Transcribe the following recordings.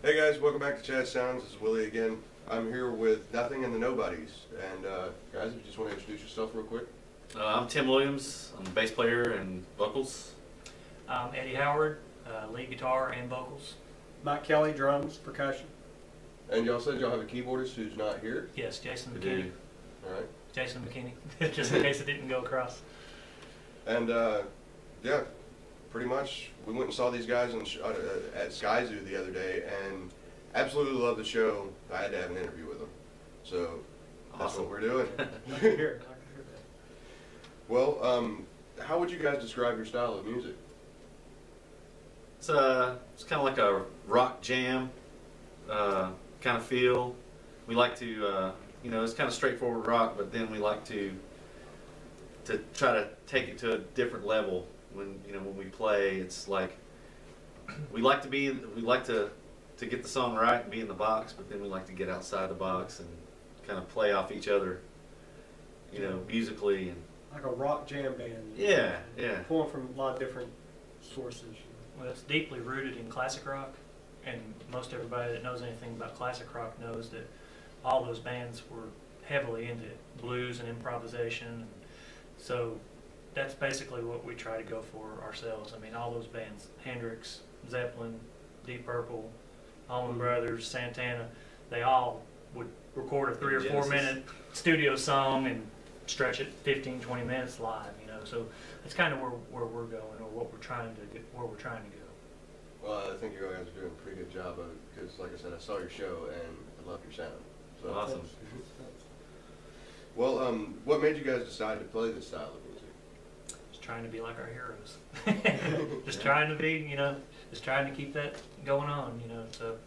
Hey guys, welcome back to Chattsounds. This is Willie again. I'm here with Nothing and the Nobodies. And guys, if you just want to introduce yourself real quick. I'm Tim Williams. I'm a bass player and vocals. I'm Eddie Howard, lead guitar and vocals. Mike Kelly, drums, percussion. And y'all said y'all have a keyboardist who's not here. Yes, Jason We McKinney. do. All right. Jason McKinney, just in case it didn't go across. And yeah, pretty much we went and saw these guys at Sky Zoo the other day and absolutely loved the show. I had to have an interview with them. So that's Awesome. what we're doing. I can hear it. Well, how would you guys describe your style of music? It's kind of like a rock jam kind of feel. We like to, it's kind of straightforward rock, but then we like to try to take it to a different level. When we play, it's like we like to get the song right and be in the box, but then we like to get outside the box and kind of play off each other, musically and. Like a rock jam band. Yeah. Pulling from a lot of different sources. Well, it's deeply rooted in classic rock, and most everybody that knows anything about classic rock knows that all those bands were heavily into blues and improvisation. So that's basically what we try to go for ourselves. I mean, all those bands, Hendrix, Zeppelin, Deep Purple, Allman Brothers, Santana, they all would record a 3 or 4 minute studio song and stretch it 15-20 minutes live, so that's kind of where we're going, or what we're trying to get, where we're trying to go. Well, I think you guys are doing a pretty good job of it because, like I said, I saw your show and I love your sound. So. Awesome. Well, what made you guys decide to play this style of music? Just trying to be like our heroes. Just trying to be, just trying to keep that going on, so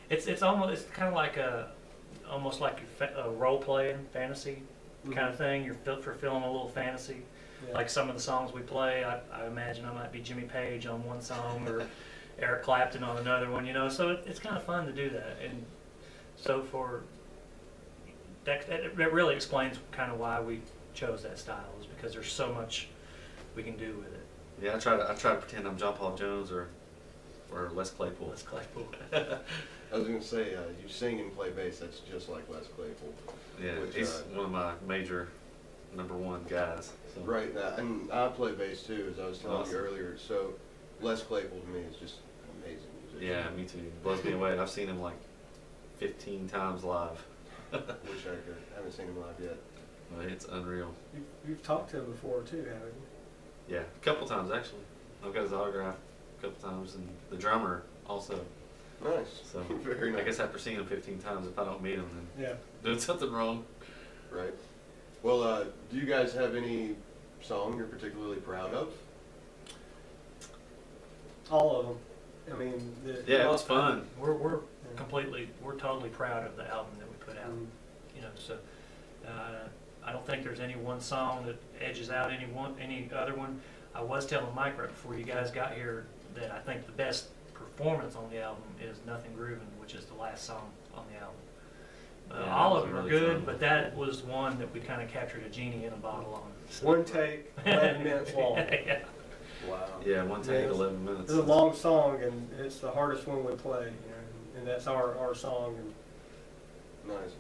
it's almost kind of like almost like a role playing fantasy kind of thing. You're fulfilling a little fantasy. Yeah. Like some of the songs we play, I imagine I might be Jimmy Page on one song or Eric Clapton on another one, so it's kind of fun to do that. And so that really explains kind of why we chose that style, is because there's so much we can do with it. Yeah, I try to pretend I'm John Paul Jones or Les Claypool. Les Claypool. I was going to say, you sing and play bass, that's just like Les Claypool. Yeah, he's one of my major #1 guys. So. Right, and I play bass too, as I was telling you earlier, so Les Claypool to me is just amazing music. Yeah, me too. Blows me away. I've seen him like 15 times live. Wish I could. I haven't seen him live yet. Well, it's unreal. You've talked to him before too, haven't you? Yeah, a couple times actually. I've got his autograph a couple times, and the drummer also. Nice. So very nice. I guess after seeing him 15 times, if I don't meet him, then doing something wrong. Right. Well, do you guys have any song you're particularly proud of? All of them. I mean, it was fun. We're totally proud of the album that we put out. So I don't think there's any one song that edges out any other one. I was telling Mike right before you guys got here that I think the best performance on the album is Nothing Groovin', which is the last song on the album. All of them are really good, fun. But that was one that we kind of captured a genie in a bottle on. So. One take, 11 minutes long. Yeah. Wow. Yeah, one take, 11 minutes. It's a long song, and it's the hardest one we play, and that's our song. And nice.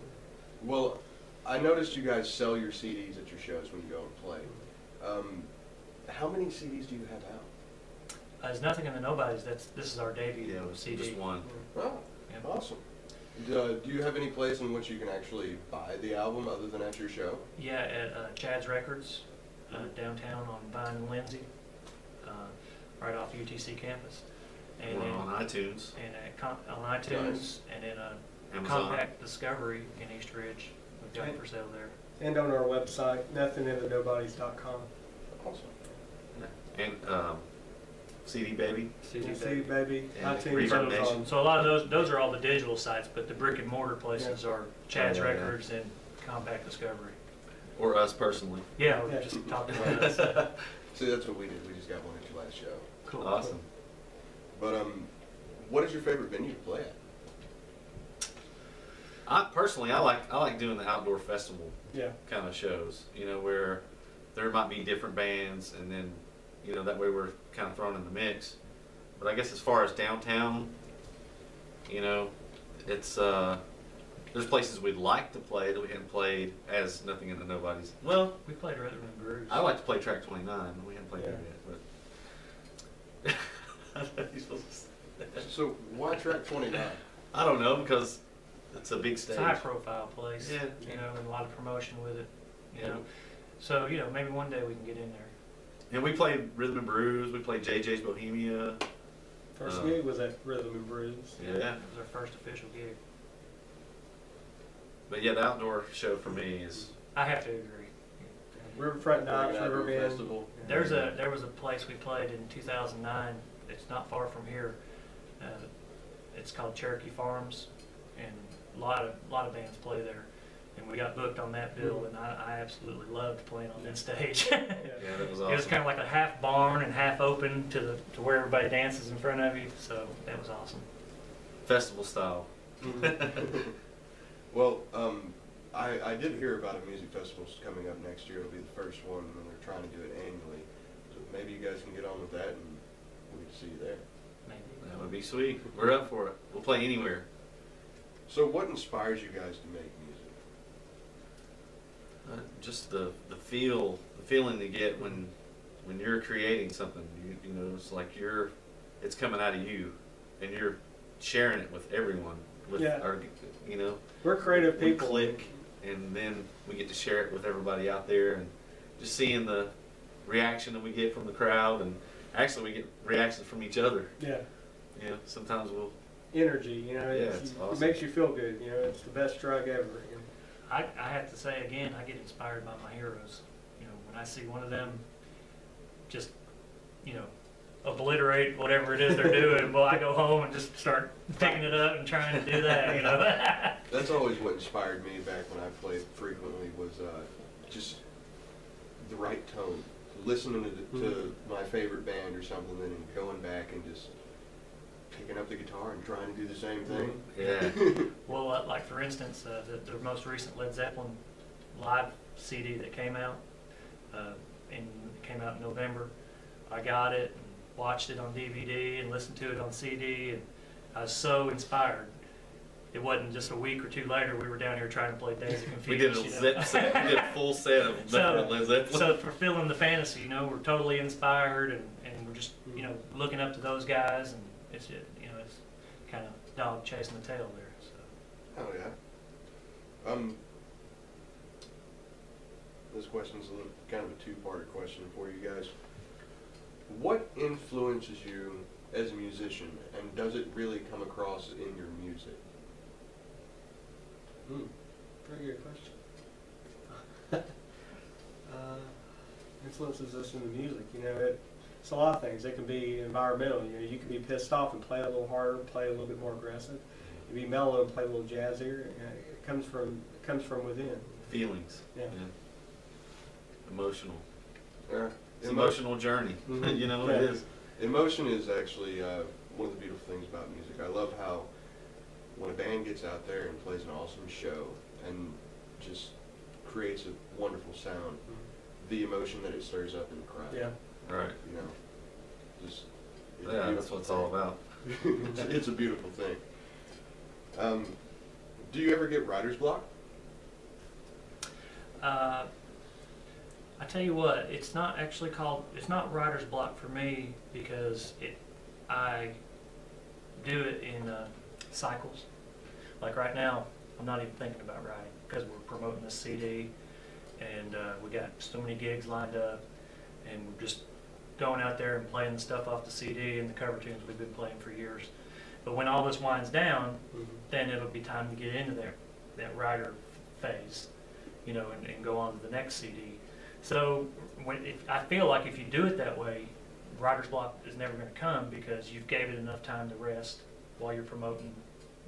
Well, I noticed you guys sell your CDs at your shows when you go and play. How many CDs do you have out? There's Nothing in the Nobodies. This is our debut CD. Just one. Oh, awesome. Do you have any place in which you can actually buy the album other than at your show? Yeah, at Chad's Records, downtown on Vine and Lindsay, right off UTC campus. And we're on iTunes. And on iTunes, nice. And in Amazon. Compact Discovery in East Ridge. We've got it for sale there. And on our website, nothinginthenoBodies.com. Awesome. And CD Baby. CD Baby. And iTunes. So a lot of those are all the digital sites, but the brick and mortar places are Chad's Records and Compact Discovery. Or us personally. Yeah, we're just talking about us. See, that's what we did. We just got one at your last show. Cool. Awesome. But what is your favorite venue to play at? I like doing the outdoor festival kind of shows. Where there might be different bands, and then that way we're kind of thrown in the mix. But I guess as far as downtown, You know, it's there's places we'd like to play that we hadn't played as Nothing in the Nobodies. Well, We played Rhythm and Grooves. I like to play track 29. We haven't played Yeah. that yet, but You're supposed to say that. So why track 29? I don't know, because it's a big It's stage. a high profile place. Yeah. You know, and a lot of promotion with it. You Yeah. know, so you know maybe one day we can get in there. And we played Rhythm and Brews. We played JJ's Bohemia. First gig was at Rhythm and Brews. Yeah. It was our first official gig. But yeah, the outdoor show for me is. I have to agree. Riverfront Nights, Like an outdoor Riverbend. festival. There was a place we played in 2009. It's not far from here. It's called Cherokee Farms, and a lot of bands play there. And we got booked on that bill, and I absolutely loved playing on that stage. Yeah, that was awesome. It was kind of like a half barn and half open to where everybody dances in front of you. So that was awesome. Festival style. Well, I did hear about a music festival coming up next year. It'll be the first one, and they're trying to do it annually. So maybe you guys can get on with that, and we can see you there. Maybe. That would be sweet. We're up for it. We'll play anywhere. So what inspires you guys to make music? Just the feeling you get when you're creating something. You know, it's like it's coming out of you, and you're sharing it with everyone. With Yeah. our, you know, We're creative we people. click, and then we get to share it with everybody out there, and just seeing the reaction that we get from the crowd, and actually we get reactions from each other. Yeah. You know, sometimes we'll. Energy, you know, Yeah, it's, it's it awesome. makes you feel good. You know, it's the best drug ever. You know. I have to say again, I get inspired by my heroes. You know, when I see one of them just, you know, obliterate whatever it is they're doing, well, I go home and just start picking it up and trying to do that, you know. That's always what inspired me back when I played frequently was just the right tone. Listening to my favorite band or something, and then going back and just picking up the guitar and trying to do the same thing. Yeah. Well, like for instance, the most recent Led Zeppelin live CD that came out, it came out in November. I got it and watched it on DVD and listened to it on CD, and I was so inspired. It wasn't just a week or two later we were down here trying to play Days of Confused. We did a you know? zip set. We did a full set of different Led Zeppelin. So for filling the fantasy, you know, we're totally inspired, and we're just, you know, looking up to those guys, and it's, you know, it's kind of dog chasing the tail there. So. Oh yeah. This question's a little, kind of a two-part question for you guys. What influences you as a musician, and does it really come across in your music? Very good question. Influences us in the music. You know, it's a lot of things. It can be environmental. You know, you can be pissed off and play a little harder, play a little bit more aggressive. You can be mellow and play a little jazzier. You know, it comes from within. Feelings. Yeah. Emotional. Yeah. It's an emotional journey. Mhm. You know, Yeah. it is. Emotion is actually one of the beautiful things about music. I love how when a band gets out there and plays an awesome show and just creates a wonderful sound, the emotion that it stirs up in the crowd. Yeah. Right. You know, just it's a Yeah, that's beautiful what it's all thing. about. It's a beautiful thing. Do you ever get writer's block? I tell you what, it's not writer's block for me because I do it in cycles. Like right now, I'm not even thinking about writing because we're promoting this CD, and we got so many gigs lined up, and we're just going out there and playing the stuff off the CD and the cover tunes we've been playing for years. But when all this winds down, then it'll be time to get into that writer phase, you know, and go on to the next CD. So I feel like if you do it that way, writer's block is never going to come because you've gave it enough time to rest while you're promoting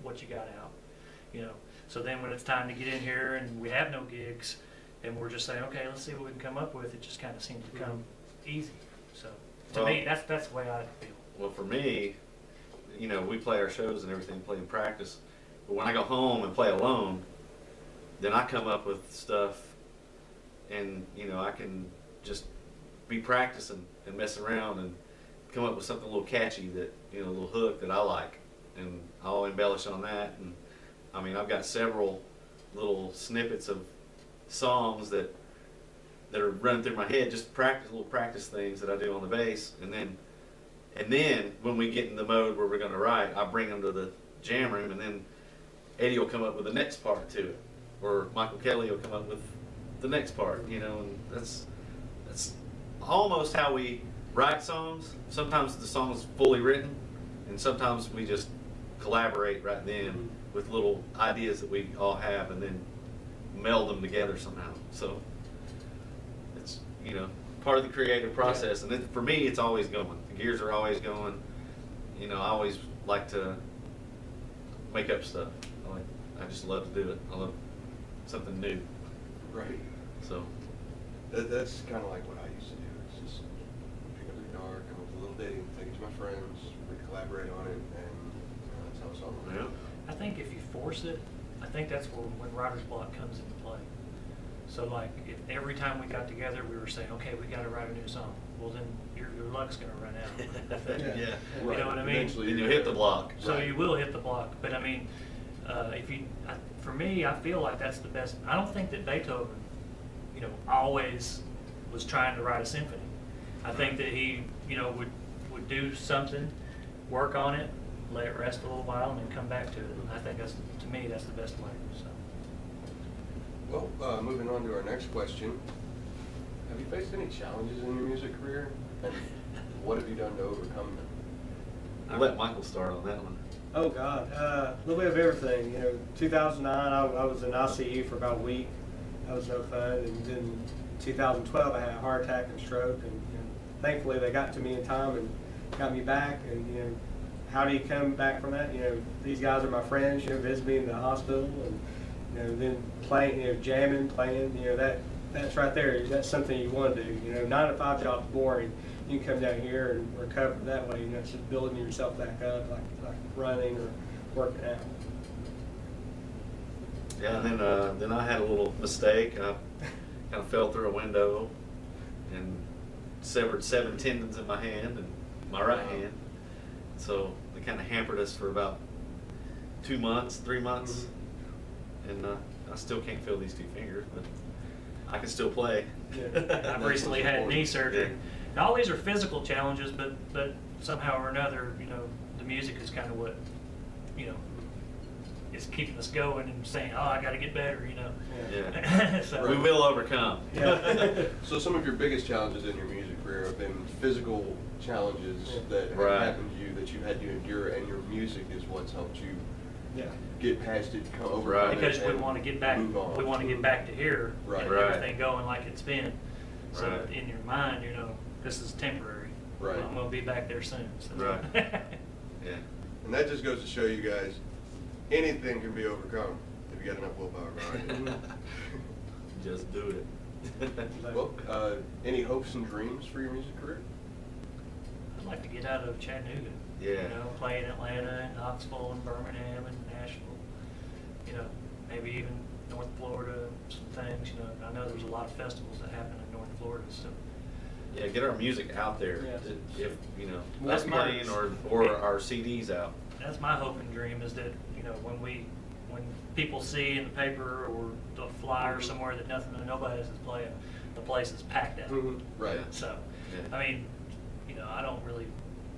what you got out, you know. So then when it's time to get in here and we have no gigs and we're just saying, okay, let's see what we can come up with, it just kind of seems to come easy. So to me, that's the way I feel. Well, for me, you know, we play our shows and everything, play in practice. But when I go home and play alone, then I come up with stuff, and you know, I can just be practicing and messing around and come up with something a little catchy that, you know, a little hook that I like, and I'll embellish on that. And I mean, I've got several little snippets of songs that are running through my head, just little practice things that I do on the bass, and then when we get in the mode where we're going to write, I bring them to the jam room, and then Eddie will come up with the next part to it, or Michael Kelly will come up with the next part, you know, and that's almost how we write songs. Sometimes the song's fully written, and sometimes we just collaborate right then with little ideas that we all have, and then meld them together somehow. So it's, you know, part of the creative process. And for me, it's always going. The gears are always going. You know, I always like to make up stuff. I just love to do it. I love something new. Right. So that's kind of like what I used to do. It's just pick up the guitar, come up with a little ditty, take it to my friends, we collaborate on it, and that's how it's all. yeah. I think if you force it, I think that's when writer's block comes into play. So like, if every time we got together, we were saying, okay, we got to write a new song. Well, then your luck's going to run out. Yeah. You know what I mean? Eventually Then you you're hit the block. So Right. you will hit the block. But I mean, for me, I feel like that's the best. I don't think that Beethoven, you know, always was trying to write a symphony. I think that he, you know, would do something, work on it, let it rest a little while, and then come back to it. And I think that's, to me, that's the best way. So. Well, moving on to our next question. Have you faced any challenges in your music career? And what have you done to overcome them? I'll let Michael start on that one. Oh God, a little bit of everything. You know, 2009, I was in ICU for about a week. That was no fun. And then 2012, I had a heart attack and stroke, and thankfully they got to me in time and got me back. And you know, how do you come back from that? You know, these guys are my friends. You know, visit me in the hospital, and you know, then playing, you know, jamming, playing. You know, that's right there. That's something you want to do. You know, 9-to-5 job's boring. You can come down here and recover that way. You know, it's just building yourself back up, like running or working out. Yeah, and then I had a little mistake. I kind of fell through a window and severed 7 tendons in my hand and my right hand. So they kind of hampered us for about 2 months, 3 months. And I still can't feel these 2 fingers, but I can still play. Yeah. I've recently had knee surgery. And all these are physical challenges, but somehow or another, you know, the music is kind of what, you know, is keeping us going and saying, oh, I got to get better, you know. Yeah. So, We will overcome. Yeah. So some of your biggest challenges in your music career have been physical challenges that have Right. happened to you that you had to endure, and your music is what's helped you Yeah. get past it, come over Right. it, because we and want to get back, move on. we want to get back to here Right. and Right. everything going like it's been. So Right. in your mind, you know, this is temporary. Right. I'm going to be back there soon. So. Right. Yeah. And that just goes to show you guys, anything can be overcome if you got enough willpower behind it. Just do it. Well, any hopes and dreams for your music career? I'd like to get out of Chattanooga. Yeah. You know, play in Atlanta and Knoxville and Birmingham and Nashville. You know, maybe even North Florida, some things. You know, I know there's a lot of festivals that happen in North Florida. So Yeah, get our music out there. Yeah. If you know, Well, us that's my- playing or our CDs out. that's my hope and dream, is that, you know, when people see in the paper or the flyer somewhere that Nobodies is playing, the place is packed out. Mhm. Right. So, Yeah. I mean, you know, I don't really.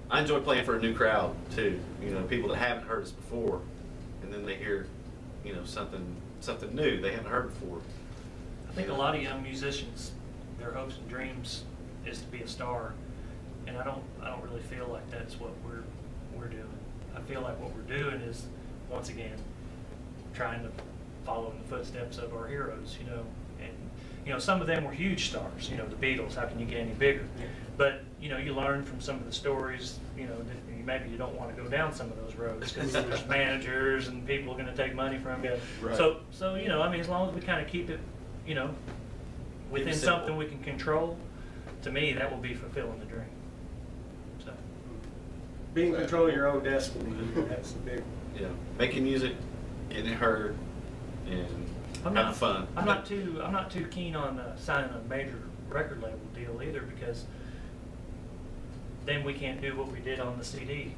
I enjoy playing for a new crowd too. You know, people that haven't heard us before, and then they hear, you know, something new they haven't heard before. I think a lot of young musicians, their hopes and dreams is to be a star, and I don't really feel like that's what we're doing. I feel like what we're doing is, once again, trying to follow in the footsteps of our heroes, you know. And you know, some of them were huge stars. You know, the Beatles. How can you get any bigger? But you know, you learn from some of the stories. You know, that maybe you don't want to go down some of those roads because there's managers and people are going to take money from you. Right. So you know, I mean, as long as we kind of keep it, you know, within Keep it simple. something we can control, to me, that will be fulfilling the dream. So, Being in control of your own destiny, that's the big. Yeah, making music, getting it heard, and having fun. I'm not too keen on signing a major record label deal either, because then we can't do what we did on the CD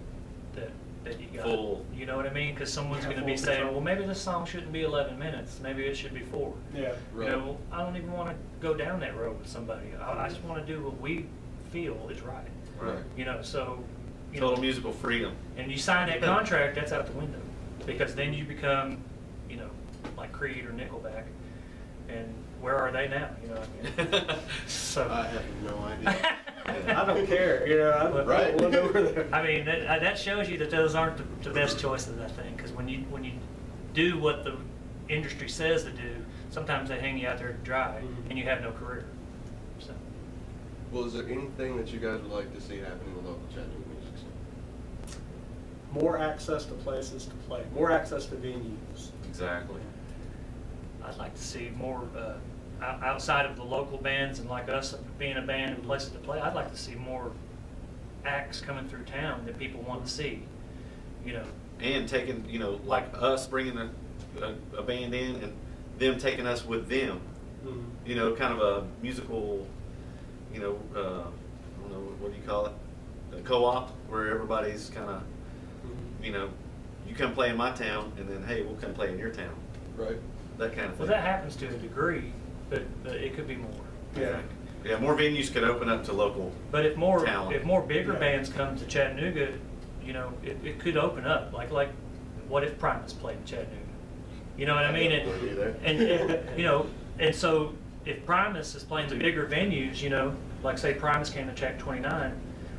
that that you got. Full. You know what I mean? Because someone's Yeah, going to be full saying, control. well, maybe this song shouldn't be 11 minutes. Maybe it should be 4. Yeah. Right. You know, I don't even want to go down that road with somebody. I just want to do what we feel is right. Right. You know, so you Total know, musical freedom. and you sign that contract, that's out the window, because then you become, you know, like Creed or Nickelback, and where are they now? You know what I mean? So I have no idea. I don't care, you know, I Right. don't know where they're. I mean, that shows you that those aren't the best choices, I think, because when you do what the industry says to do, sometimes they hang you out there to dry, Mhm. and you have no career. So Well, is there anything that you guys would like to see happen in the local Chattanooga music scene? More access to places to play, more access to venues. Exactly. I'd like to see more outside of the local bands and like us being a band and places to play. I'd like to see more acts coming through town that people want to see. You know, And taking, you know, like us bringing a band in and them taking us with them. Mhm. You know, kind of a musical, you know, I don't know, what do you call it? A co-op where everybody's kind of, Mhm. you know, you come play in my town and then, hey, we'll come play in your town. Right. That kind of well, thing. that happens to a degree, but it could be more. I Yeah. think. Yeah, more venues could open up to local. But if more Talent. bigger Yeah. bands come to Chattanooga, you know, it could open up. Like what if Primus played in Chattanooga? You know what I mean? I wouldn't either. And you know, and so if Primus is playing the bigger venues, you know, like say Primus came to Chat 29,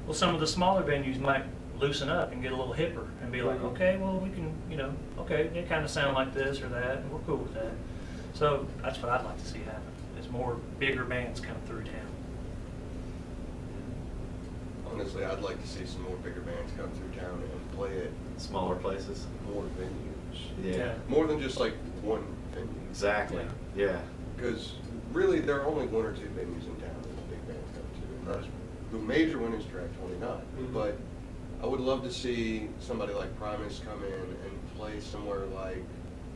well, some of the smaller venues might loosen up and get a little hipper and be like, Mhm. okay, well, we can, you know, okay, they kind of sound like this or that, and we're cool with that. So that's what I'd like to see happen, is more bigger bands come through town. Honestly, I'd like to see some more bigger bands come through town and play at Smaller places. more venues. Yeah. More than just like one venue. Exactly. Yeah. Because really, there are only 1 or 2 venues in town that the big bands come to. And that's, the major one is Track 29. Mhm. But I would love to see somebody like Primus come in and play somewhere like,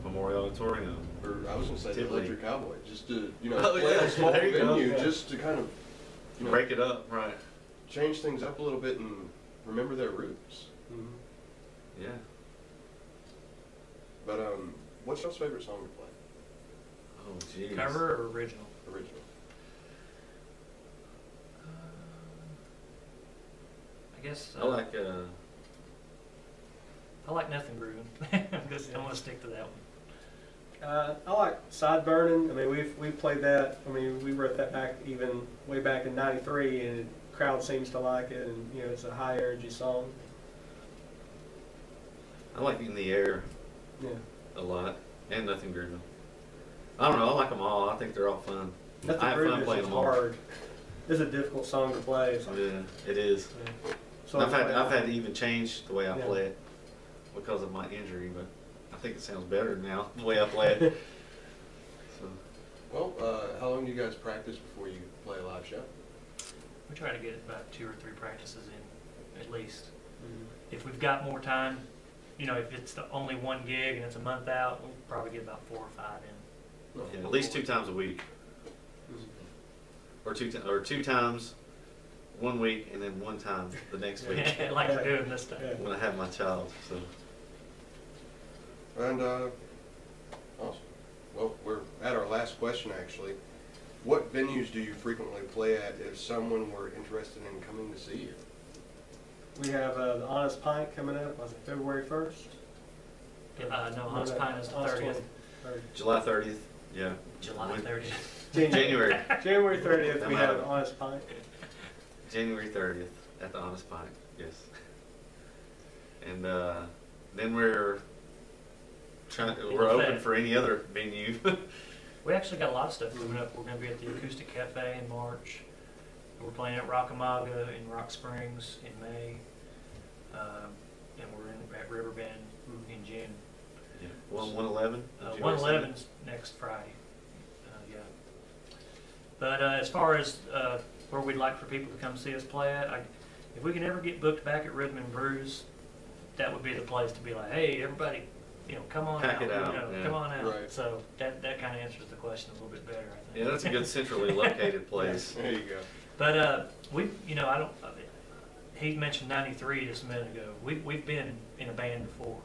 Memorial Auditorium. or I was going to say the Tivoli. Electric Cowboy, just to, you know, Oh, play yeah. a small There you go. venue, Yeah. just to kind of, you know, Break it up, right. change things up a little bit and remember their roots. Mhm. Yeah. But what's y'all's favorite song to play? Oh, geez. Cover or original? Original. I guess I like, I like Nothing Grooving. I'm gonna stick to that one. I like Side Burning. I mean, we've played that. I mean, we wrote that back even way back in '93, and the crowd seems to like it. And you know, it's a high energy song. I like In the Air Yeah, a lot, and Nothing Grooving. I don't know, I like them all. I think they're all fun. Nothing I have fun Grooving playing is them all. hard. It's a difficult song to play. So, Yeah, it is. yeah. So I've had to even change the way I Yeah. play it because of my injury, but I think it sounds better now the way I play it. So, Well, how long do you guys practice before you play a live show? We try to get about 2 or 3 practices in, at least. Mhm. If we've got more time, you know, if it's the only one gig and it's a month out, we'll probably get about 4 or 5 in. yeah, at least 2 times a week, Mhm. or 2 times 1 week, and then 1 time the next week Like we're doing this time. Yeah. when I have my child. So. And awesome. Well, we're at our last question actually. What venues do you frequently play at if someone were interested in coming to see you? We have the Honest Pint coming up. Was it February 1st? No, Honest Pine is the 30th. July 30th, yeah. July When- 30th. January. January 30th, we I'm have out. Honest Pint. January 30th at the Honest Pint, yes. And then we're open for any other venue. We actually got a lot of stuff coming up. We're going to be at the Acoustic Cafe in March. We're playing at Rockamaga in Rock Springs in May. And we're at Riverbend in June. Yeah. 111? 111's next Friday. Yeah. But as far as where we'd like for people to come see us play at, if we can ever get booked back at Rhythm and Brews, that would be the place to be like, hey, everybody, you know, come on Pack out. it out, You know, yeah. come on out. Right. So that kind of answers the question a little bit better, I think. Yeah, that's a good centrally located place. There you go. But we, you know, he mentioned 93 just a minute ago. We've been in a band before,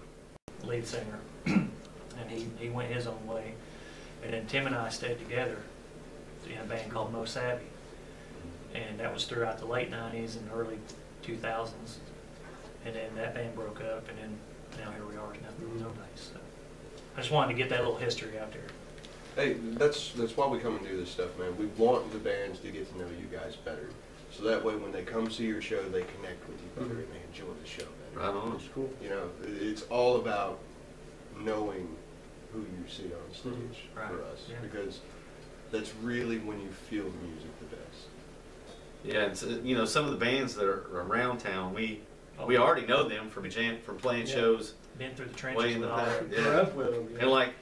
lead singer, and he went his own way. And then Tim and I stayed together in a band called Mo Savvy. And that was throughout the late 90s and early 2000s. And then that band broke up, and then now here we are with Nobodies. So I just wanted to get that little history out there. Hey, that's why we come and do this stuff, man. We want the bands to get to know you guys better. So that way when they come see your show, they connect with you better and they enjoy the show better. Right on. It's cool. You know, it's all about knowing who you see on stage Right. for us. Yeah. Because that's really when you feel the music the best. Yeah, and so, you know, some of the bands that are around town, we already know them from playing Yeah. shows Been through the way trenches in the with all past. that. Grew Yeah. up with them. And like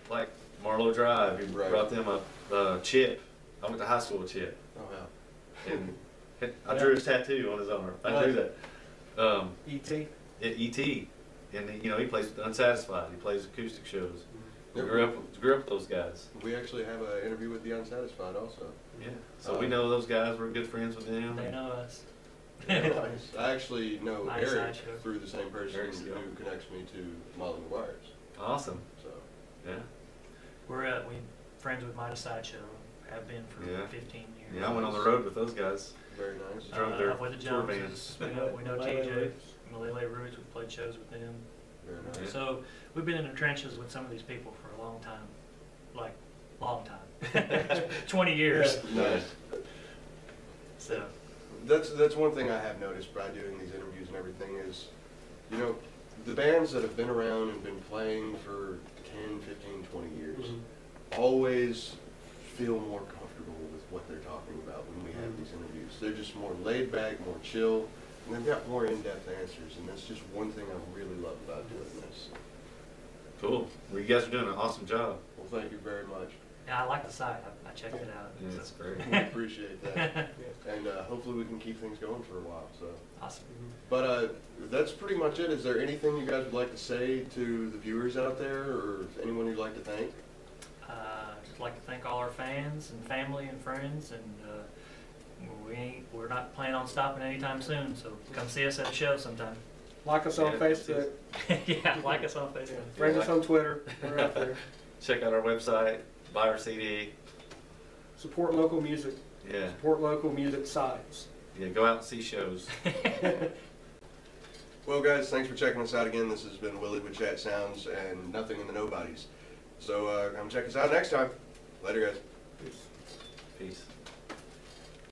Marlowe Drive, he Right. brought them a Chip. I went to high school with Chip, Oh, wow. and I drew his tattoo on his arm. I drew that. E.T. At ET, and you know he plays with Unsatisfied. He plays acoustic shows. Yeah, Grew up with those guys. We actually have an interview with the Unsatisfied also. Yeah, so we know those guys. We're good friends with them. They know us. Nice. I actually know Nice Eric sideshow. through the same person Eric's who good. connects me to Molly McGuire's. Awesome. So, Yeah. We're we friends with Mighty Sideshow. Have been for Yeah. 15 years. Yeah, I went on the road with those guys. very nice. Drove their with the tour Joneses. vans. We know Malay TJ, Roots. Malay Roots. We've played shows with them. Very nice. Yeah. So we've been in the trenches with some of these people for a long time, like long time, 20 years. Nice. So That's one thing I have noticed by doing these interviews and everything is, you know, the bands that have been around and been playing for 10, 15, 20 years always feel more comfortable with what they're talking about when we have these interviews. They're just more laid back, more chill, and they've got more in-depth answers, and that's just one thing I really love about doing this. Cool. Well, you guys are doing an awesome job. Well, thank you very much. yeah, I like the site. I checked it out. Yeah, So- it's great. We appreciate that. And hopefully we can keep things going for a while. So, Awesome. but that's pretty much it. Is there anything you guys would like to say to the viewers out there, or anyone you'd like to thank? Just like to thank all our fans and family and friends, and we're not planning on stopping anytime soon. So come see us at a show sometime. Like us on Yeah, Facebook. Yeah, like us on Facebook. Friend us on Twitter. We're out there. Check out our website. Buy our CD. Support local music. Yeah. Support local music sites. Yeah. Go out and see shows. Well, guys, thanks for checking us out again. This has been Willie with Chattsounds and Nothing in the Nobodies. So come check us out next time. Later, guys. Peace.